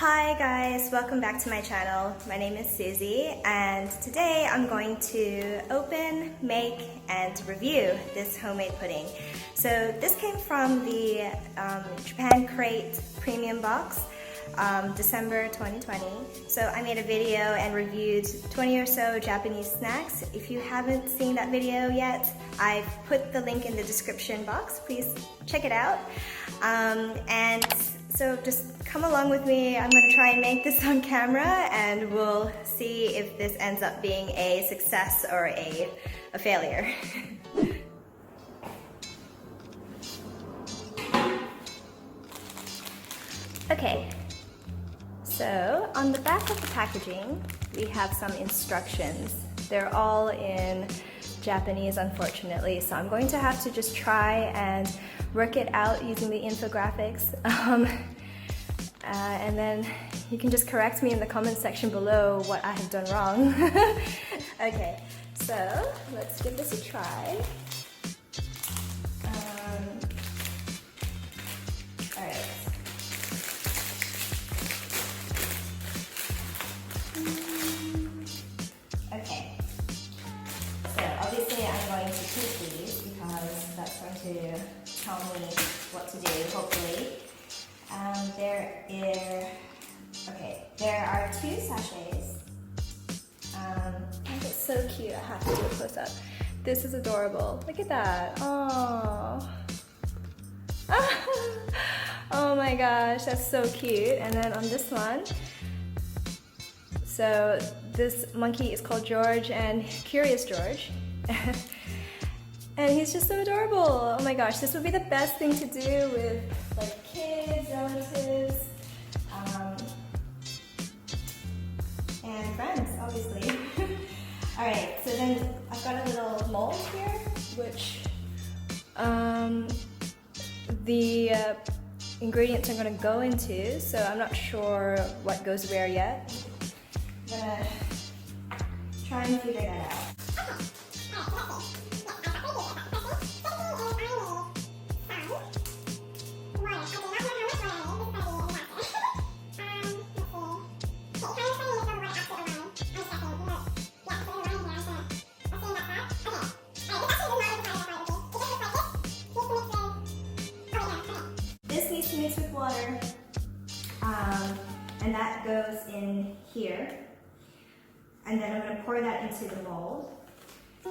Hi guys, welcome back to my channel. My name is Susie and today I'm going to open, make, and review this homemade pudding. So this came from the Japancrate premium box, December 2020. So I made a video and reviewed 20 or so Japanese snacks. If you haven't seen that video yet, I've put the link in the description box. Please check it out. And so just come along with me. I'm going to try and make this on camera and we'll see if this ends up being a success or a failure. Okay, so on the back of the packaging we have some instructions. They're all in Japanese, unfortunately, so I'm going to have to just try and work it out using the infographics. And then you can just correct me in the comment section below what I have done wrong. Okay, so let's give this a try. Alright. Okay, so obviously I'm going to keep these because that's going to tell me what to do, hopefully. There are 2 sachets. It's so cute, I have to do a close up. This is adorable, look at that, oh. Oh my gosh, that's so cute. And then on this one, so this monkey is called George and Curious George. And he's just so adorable. Oh my gosh, this would be the best thing to do with like kids, relatives, and friends, obviously. Alright, so then I've got a little mold here, which the ingredients are going to go into, so I'm not sure what goes where yet. I'm gonna try and figure that out. This needs to mix with water, and that goes in here. And then I'm going to pour that into the mold.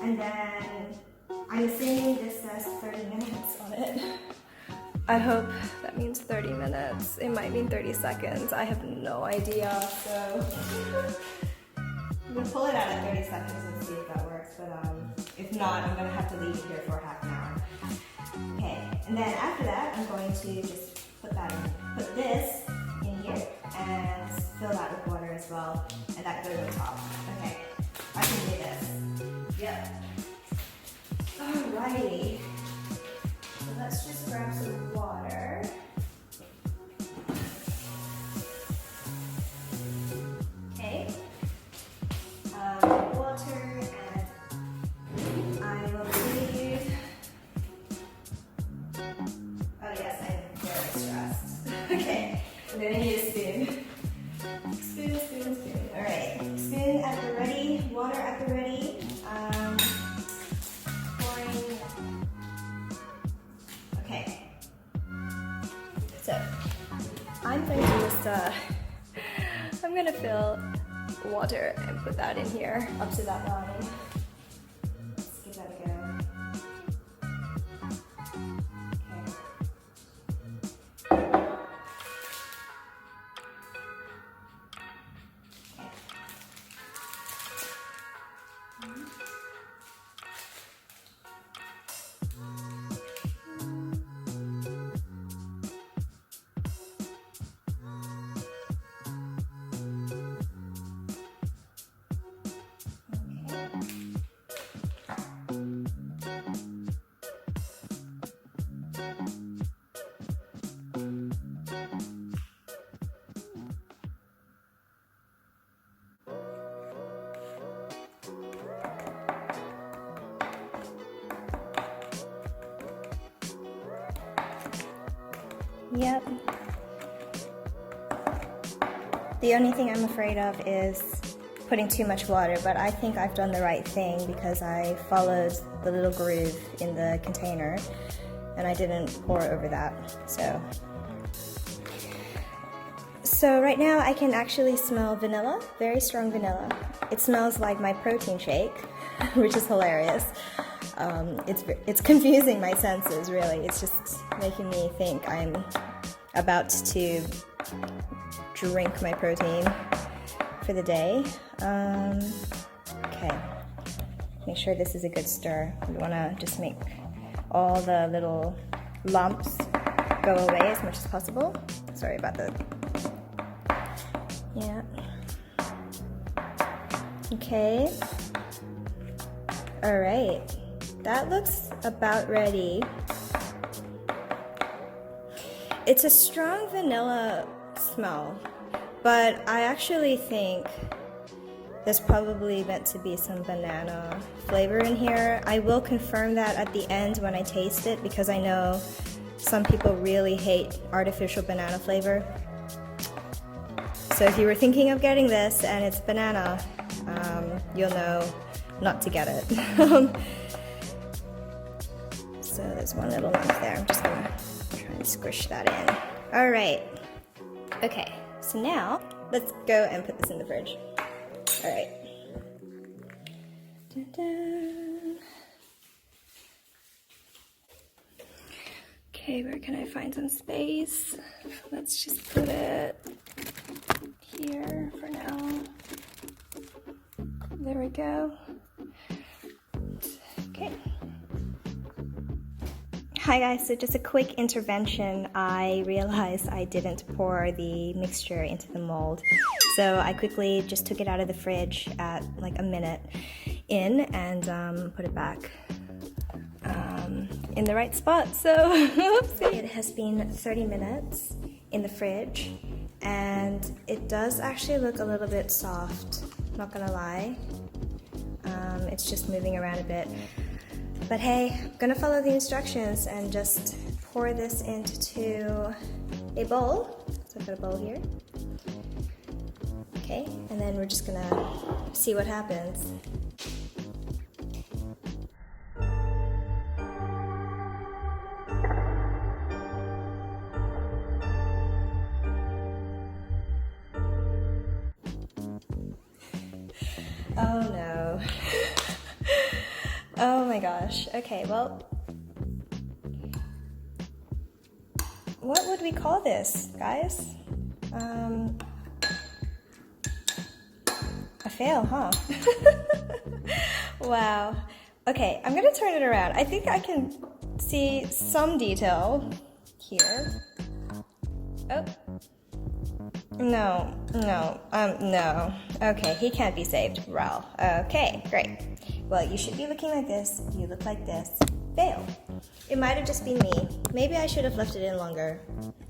And then I'm assuming this says 30 minutes on it. I hope that means 30 minutes. It might mean 30 seconds. I have no idea. So I'm going to pull it out at 30 seconds and see if that works. But if not, I'm going to have to leave it here for half an hour. Okay, and then after that, I'm going to just put this in here and fill that with water as well, and that goes on top. Okay, I can do this. Yep. Alrighty. So let's just grab some water. Okay. Water, and I will leave. Oh yes, I'm very stressed. Okay, I'm gonna need a spoon. Spoon. Alright, spoon at the ready, water at the ready. Pouring. Okay. So, I'm going to just, I'm gonna fill water and put that in here, up to that line. Let's give that a go. The only thing I'm afraid of is putting too much water, but I think I've done the right thing because I followed the little groove in the container and I didn't pour over that. So right now I can actually smell vanilla, very strong vanilla. It smells like my protein shake, which is hilarious. It's confusing my senses, really. It's just making me think I'm about to drink my protein for the day. Okay, make sure this is a good stir. We want to just make all the little lumps go away as much as possible. Sorry about that. Yeah. Okay. All right. That looks about ready. It's a strong vanilla smell, but I actually think there's probably meant to be some banana flavor in here. I will confirm that at the end when I taste it because I know some people really hate artificial banana flavor. So if you were thinking of getting this and it's banana, you'll know not to get it. So there's one little lump there. I'm just gonna try and squish that in. All right. Okay, so now let's go and put this in the fridge. All right. Dun-dun. Okay, where can I find some space? Let's just put it here for now. There we go. Okay. Hi guys, so just a quick intervention. I realized I didn't pour the mixture into the mold. So I quickly just took it out of the fridge at like a minute in and put it back in the right spot. So it has been 30 minutes in the fridge and it does actually look a little bit soft, not gonna lie. It's just moving around a bit. But hey, I'm gonna follow the instructions and just pour this into a bowl. So I've got a bowl here. Okay, and then we're just gonna see what happens. Oh no. Oh my gosh. Okay, well, what would we call this, guys? A fail, huh? Wow. Okay, I'm gonna turn it around. I think I can see some detail here. Oh. No. No. Okay, he can't be saved. Well, okay, great. Well, you should be looking like this. You look like this. Fail. It might have just been me. Maybe I should have left it in longer.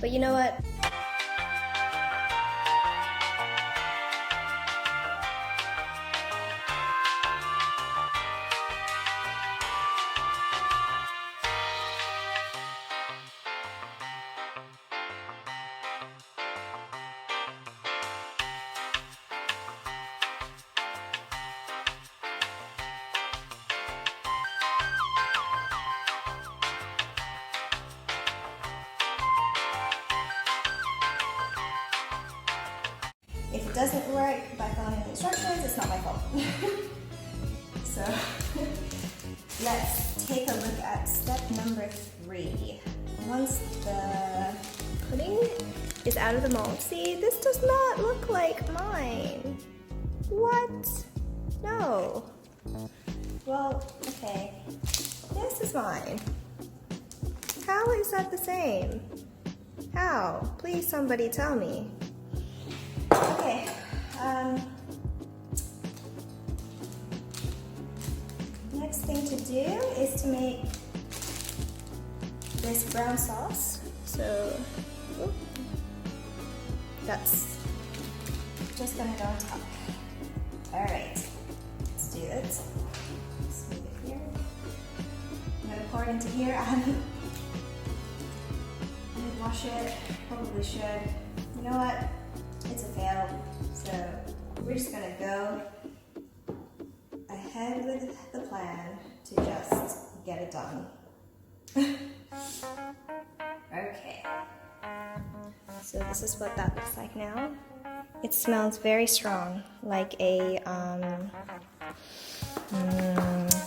But you know what? If it doesn't work by following the instructions, it's not my fault. So let's take a look at step number 3. Once the pudding is out of the mold, see, this does not look like mine. What? No. Well, okay, this is mine. How is that the same? How? Please somebody tell me. Okay, next thing to do is to make this brown sauce. So, that's just gonna go on top. All right, let's do it. Let's move it here. I'm gonna pour it into here. I didn't wash it, probably should. You know what? it's a fail. So we're just gonna go ahead with the plan to just get it done. Okay. So this is what that looks like now. It smells very strong, like a,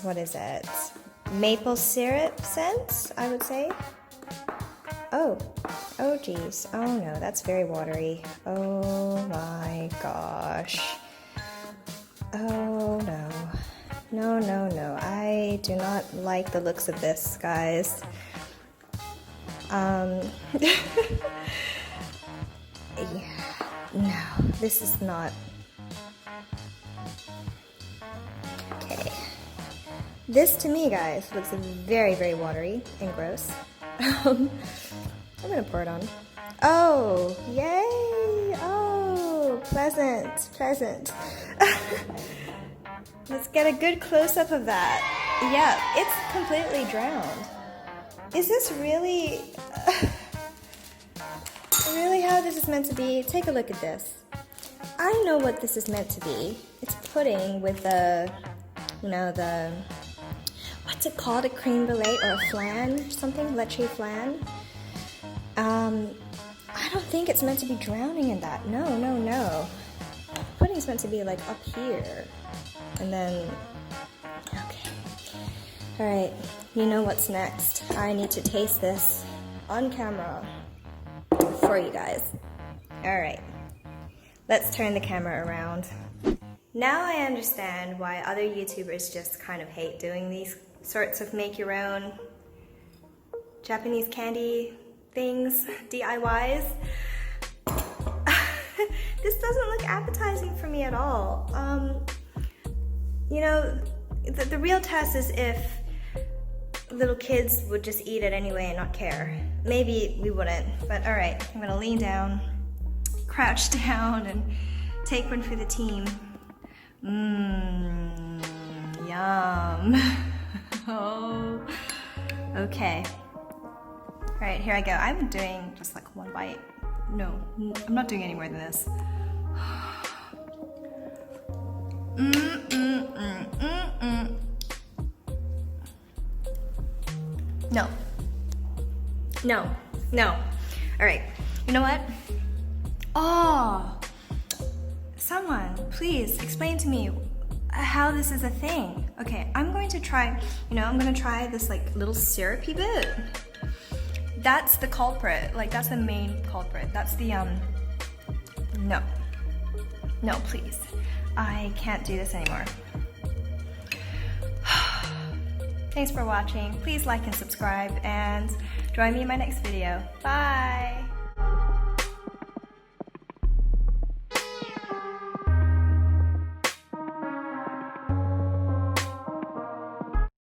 what is it? Maple syrup scent, I would say. Oh geez. Oh no, that's very watery. Oh my gosh. Oh no. No. I do not like the looks of this, guys. Yeah. No, this is not. Okay. This to me, guys, looks very, very watery and gross. I'm gonna pour it on. Oh, yay! Oh, pleasant. Let's get a good close-up of that. Yeah, it's completely drowned. Is this really... really how this is meant to be? Take a look at this. I know what this is meant to be. It's pudding with the, you know, the, what's it called? A creme brulee or a flan or something? Leche flan? I don't think it's meant to be drowning in that. No. Pudding's meant to be like up here. And then, okay. Alright, you know what's next. I need to taste this on camera for you guys. Alright, let's turn the camera around. Now I understand why other YouTubers just kind of hate doing these sorts of make your own Japanese candy things, DIYs. This doesn't look appetizing for me at all. You know, the real test is if little kids would just eat it anyway and not care. Maybe we wouldn't, but alright, I'm gonna lean down, crouch down, and take one for the team. Yum. Oh, okay. Alright, here I go. I'm doing just like one bite. No, I'm not doing any more than this. No. Alright, you know what? Oh, someone, please explain to me how this is a thing. Okay, I'm going to try, I'm going to try this like little syrupy bit. That's the culprit, like that's the main culprit. That's the, no, please. I can't do this anymore. Thanks for watching. Please like and subscribe and join me in my next video. Bye!